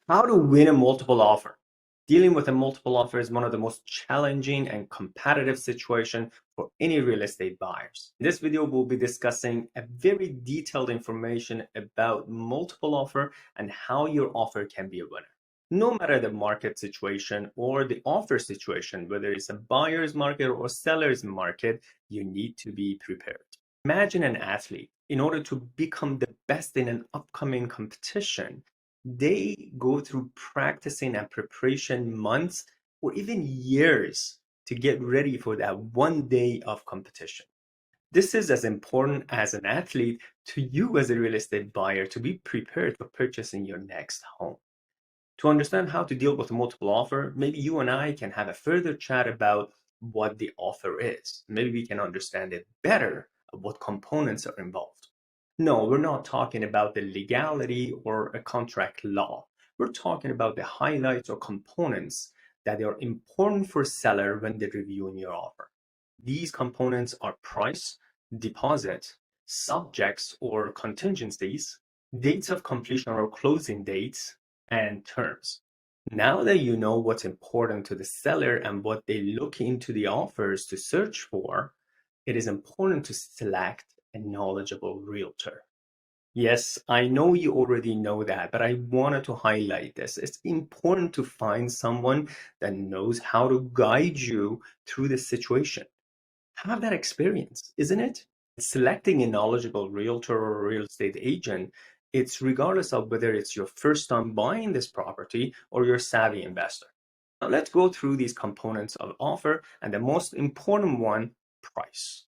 How to win a multiple offer. Dealing with a multiple offer is one of the most challenging and competitive situations for any real estate buyers. In this video, we'll be discussing a very detailed information about multiple offer and how your offer can be a winner. No matter the market situation or the offer situation, whether it's a buyer's market or seller's market, you need to be prepared. Imagine an athlete. In order to become the best in an upcoming competition, they go through practicing and preparation months or even years to get ready for that one day of competition. This is as important as an athlete to you as a real estate buyer to be prepared for purchasing your next home. To understand how to deal with a multiple offer, maybe you and I can have a further chat about what the offer is. Maybe we can understand it better, what components are involved. No, we're not talking about the legality or a contract law. We're talking about the highlights or components that are important for seller when they're reviewing your offer. These components are price, deposit, subjects or contingencies, dates of completion or closing dates, and terms. Now that you know what's important to the seller and what they look into the offers to search for, it is important to select a knowledgeable realtor. Yes, I know you already know that, but I wanted to highlight this. It's important to find someone that knows how to guide you through this situation. Have that experience, isn't it? Selecting a knowledgeable realtor or real estate agent, it's regardless of whether it's your first time buying this property or you're a savvy investor. Now let's go through these components of offer, and the most important one, price.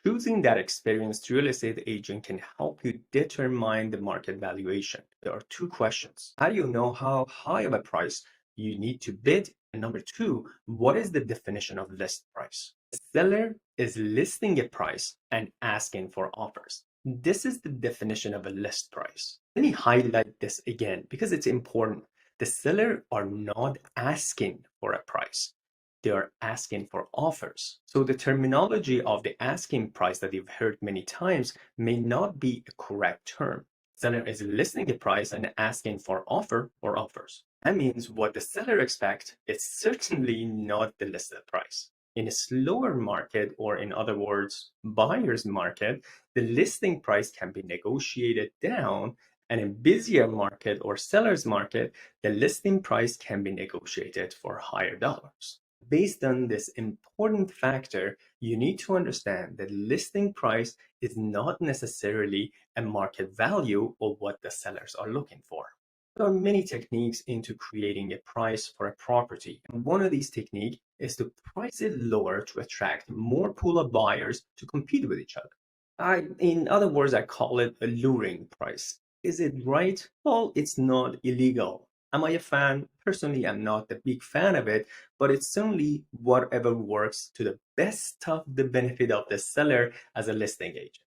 Choosing that experienced real estate agent can help you determine the market valuation. There are two questions. How do you know how high of a price you need to bid? And number two, what is the definition of list price? The seller is listing a price and asking for offers. This is the definition of a list price. Let me highlight this again because it's important. The seller are not asking for a price. They are asking for offers. So the terminology of the asking price that you've heard many times may not be a correct term. Seller is listing a price and asking for offer or offers. That means what the seller expects is certainly not the listed price. In a slower market, or in other words, buyer's market, the listing price can be negotiated down, and in busier market or seller's market, the listing price can be negotiated for higher dollars. Based on this important factor, you need to understand that listing price is not necessarily a market value or what the sellers are looking for. There are many techniques into creating a price for a property. And one of these techniques is to price it lower to attract more pool of buyers to compete with each other. In other words, I call it a luring price. Is it right? Well, it's not illegal. Am I a fan? Personally, I'm not a big fan of it, but it's certainly whatever works to the best of the benefit of the seller as a listing agent.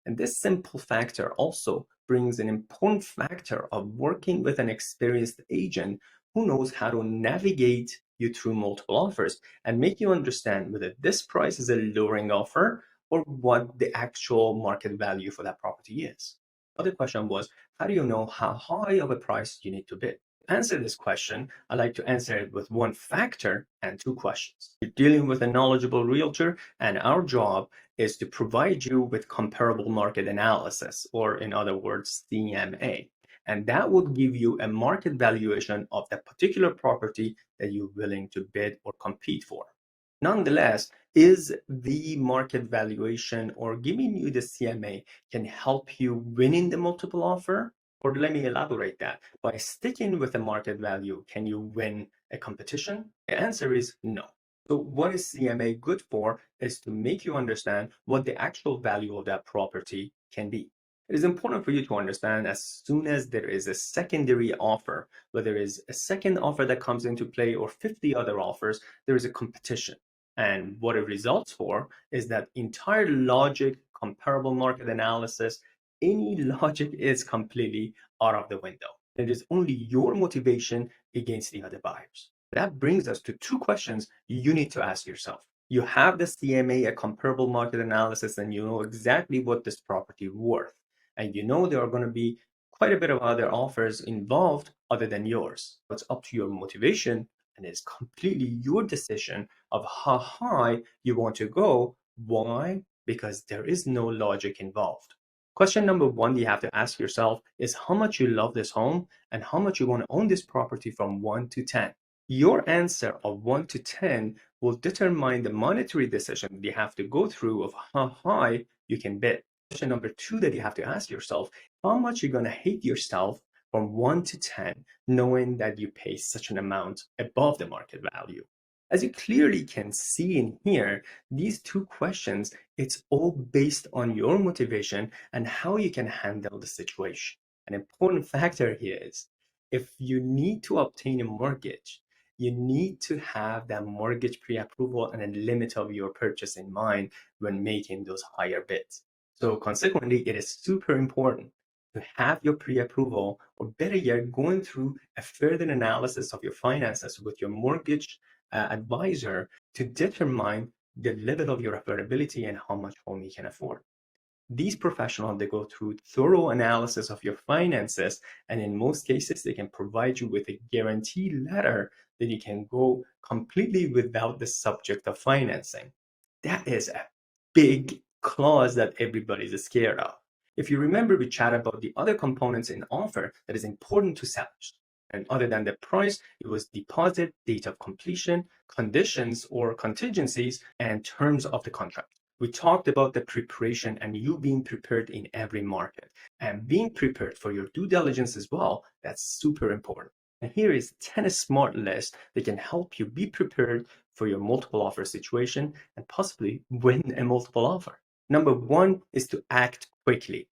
And this simple factor also brings an important factor of working with an experienced agent who knows how to navigate you through multiple offers and make you understand whether this price is a luring offer or what the actual market value for that property is. The other question was, how do you know how high of a price you need to bid? To answer this question, I like to answer it with one factor and two questions. You're dealing with a knowledgeable realtor, and our job is to provide you with comparable market analysis, or in other words, CMA. And that will give you a market valuation of the particular property that you're willing to bid or compete for. Nonetheless, is the market valuation or giving you the CMA can help you winning the multiple offer? Or let me elaborate that. By sticking with the market value, can you win a competition? The answer is no. So what is CMA good for is to make you understand what the actual value of that property can be. It is important for you to understand as soon as there is a secondary offer, whether there is a second offer that comes into play or 50 other offers, there is a competition. And what it results for is that entire logic, comparable market analysis, any logic is completely out of the window. It is only your motivation against the other buyers. That brings us to two questions you need to ask yourself. You have the CMA, a comparable market analysis, and you know exactly what this property is worth. And you know there are going to be quite a bit of other offers involved other than yours. It's up to your motivation and it's completely your decision of how high you want to go. Why? Because there is no logic involved. Question number one you have to ask yourself is how much you love this home and how much you want to own this property from 1 to 10. Your answer of 1 to 10 will determine the monetary decision that you have to go through of how high you can bid. Question number two that you have to ask yourself, how much you're going to hate yourself from 1 to 10, knowing that you pay such an amount above the market value. As you clearly can see in here, these two questions, it's all based on your motivation and how you can handle the situation. An important factor here is if you need to obtain a mortgage, you need to have that mortgage pre-approval and a limit of your purchase in mind when making those higher bids. So consequently, it is super important to have your pre-approval, or better yet, going through a further analysis of your finances with your mortgage advisor to determine the level of your affordability and how much home you can afford. These professionals, they go through thorough analysis of your finances, and in most cases, they can provide you with a guarantee letter that you can go completely without the subject of financing. That is a big clause that everybody's scared of. If you remember, we chatted about the other components in offer that is important to sellers. And other than the price, it was deposit, date of completion, conditions or contingencies, and terms of the contract. We talked about the preparation and you being prepared in every market and being prepared for your due diligence as well. That's super important. And here is 10 smart list that can help you be prepared for your multiple offer situation and possibly win a multiple offer. Number one is to act quickly.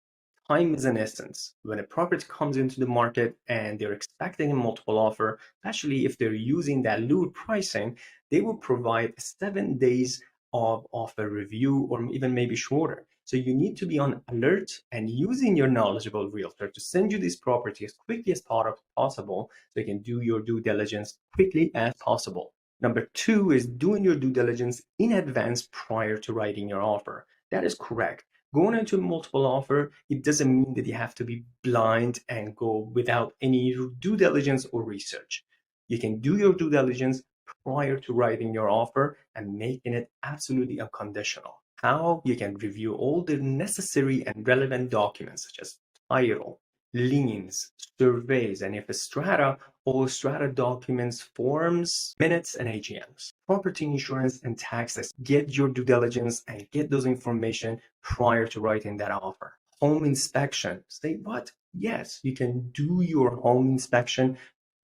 Time is an essence. When a property comes into the market and they're expecting a multiple offer, especially if they're using that lure pricing, they will provide 7 days of offer review or even maybe shorter. So you need to be on alert and using your knowledgeable realtor to send you this property as quickly as possible so you can do your due diligence quickly as possible. Number two is doing your due diligence in advance prior to writing your offer. That is correct. Going into a multiple offer, it doesn't mean that you have to be blind and go without any due diligence or research. You can do your due diligence prior to writing your offer and making it absolutely unconditional. How? You can review all the necessary and relevant documents such as title, liens, surveys, and if a strata, all strata documents, forms, minutes, and AGMs. Property insurance and taxes. Get your due diligence and get those information prior to writing that offer. Home inspection. Say what? Yes, you can do your home inspection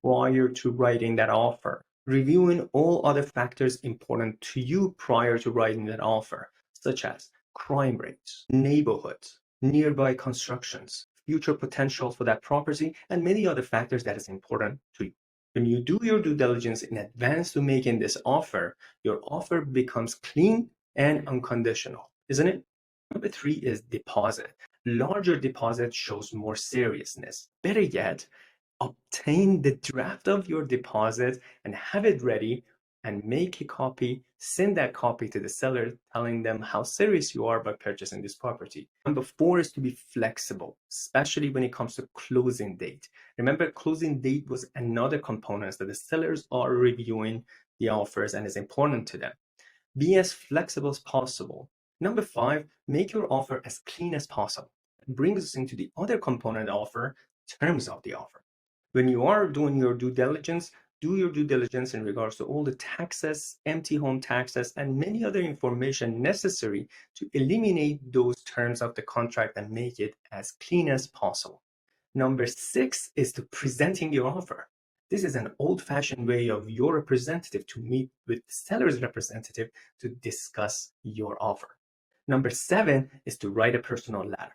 prior to writing that offer. Reviewing all other factors important to you prior to writing that offer, such as crime rates, neighborhoods, nearby constructions, future potential for that property, and many other factors that is important to you. When you do your due diligence in advance to making this offer, your offer becomes clean and unconditional, isn't it? Number three is deposit. Larger deposit shows more seriousness. Better yet, obtain the draft of your deposit and have it ready and make a copy, send that copy to the seller, telling them how serious you are by purchasing this property. Number four is to be flexible, especially when it comes to closing date. Remember, closing date was another component that the sellers are reviewing the offers and is important to them. Be as flexible as possible. Number five, make your offer as clean as possible. It brings us into the other component offer, terms of the offer. When you are doing your due diligence, do your due diligence in regards to all the taxes, empty home taxes, and many other information necessary to eliminate those terms of the contract and make it as clean as possible. Number six is to presenting your offer. This is an old-fashioned way of your representative to meet with the seller's representative to discuss your offer. Number seven is to write a personal letter.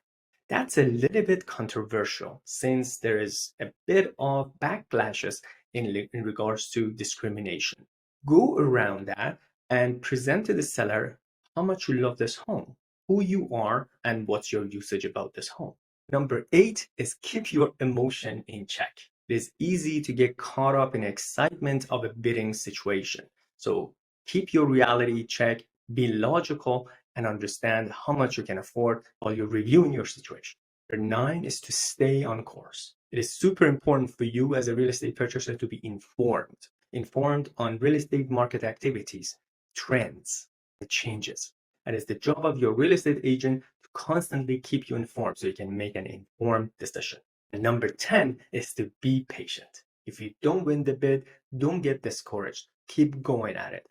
That's a little bit controversial since there is a bit of backlashes in regards to discrimination. Go around that and present to the seller how much you love this home, who you are, and what's your usage about this home. Number eight is keep your emotion in check. It is easy to get caught up in excitement of a bidding situation. So keep your reality check, be logical, and understand how much you can afford while you're reviewing your situation. Number 9 is to stay on course. It is super important for you as a real estate purchaser to be informed on real estate market activities, trends, and changes. And it's the job of your real estate agent to constantly keep you informed so you can make an informed decision. And number 10 is to be patient. If you don't win the bid, don't get discouraged. Keep going at it.